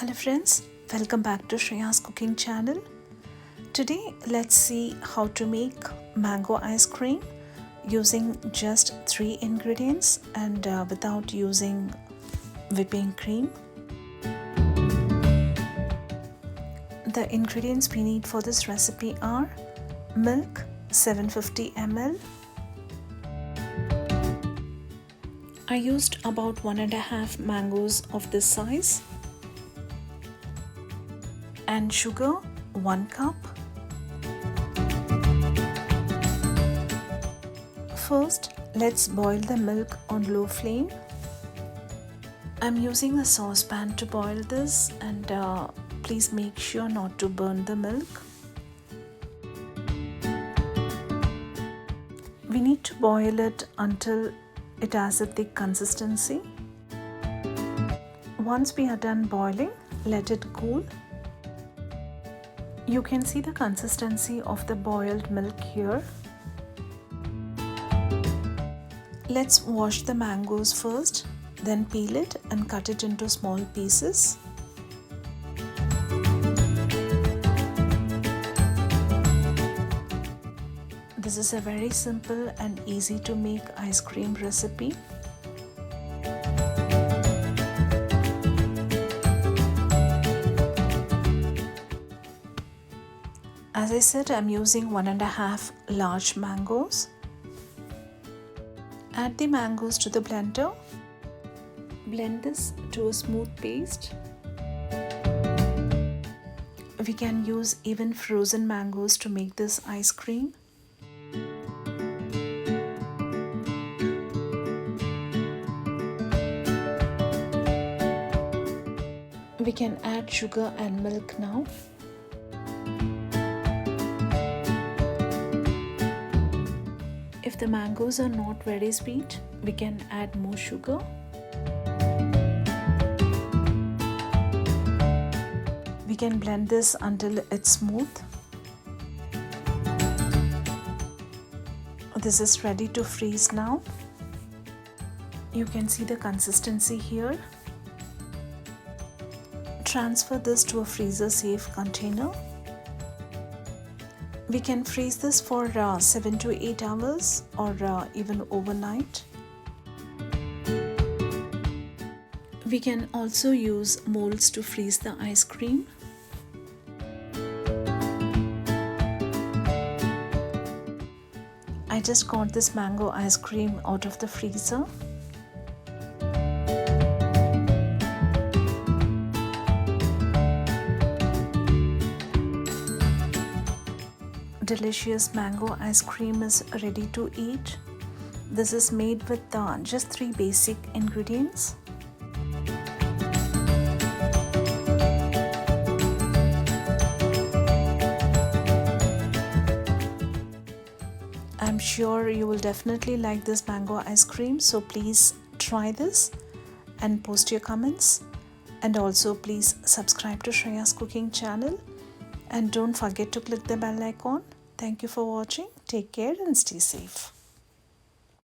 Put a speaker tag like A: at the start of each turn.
A: Hello friends, welcome back to Shreya's cooking channel. Today let's see how to make mango ice cream using just 3 ingredients and without using whipping cream. The ingredients we need for this recipe are milk 750 ml. I used about 1.5 mangoes of this size. And sugar 1 cup. First, let's boil the milk on low flame. I'm using a saucepan to boil this, and please make sure not to burn the milk. We need to boil it until it has a thick consistency. Once we are done boiling, let it cool. You can see the consistency of the boiled milk here. Let's wash the mangoes first, then peel it and cut it into small pieces. This is a very simple and easy to make ice cream recipe. As I said, I'm using 1.5 large mangoes. Add the mangoes to the blender. Blend this to a smooth paste. We can use even frozen mangoes to make this ice cream. We can add sugar and milk now. If the mangoes are not very sweet, we can add more sugar. We can blend this until it's smooth. This is ready to freeze now. You can see the consistency here. Transfer this to a freezer-safe container. We can freeze this for 7 to 8 hours or even overnight. We can also use molds to freeze the ice cream. I just got this mango ice cream out of the freezer. Delicious mango ice cream is ready to eat. This is made with just 3 basic ingredients. I'm sure you will definitely like this mango ice cream, so please try this and post your comments. And also please subscribe to Shreya's cooking channel and don't forget to click the bell icon. Thank you for watching. Take care and stay safe.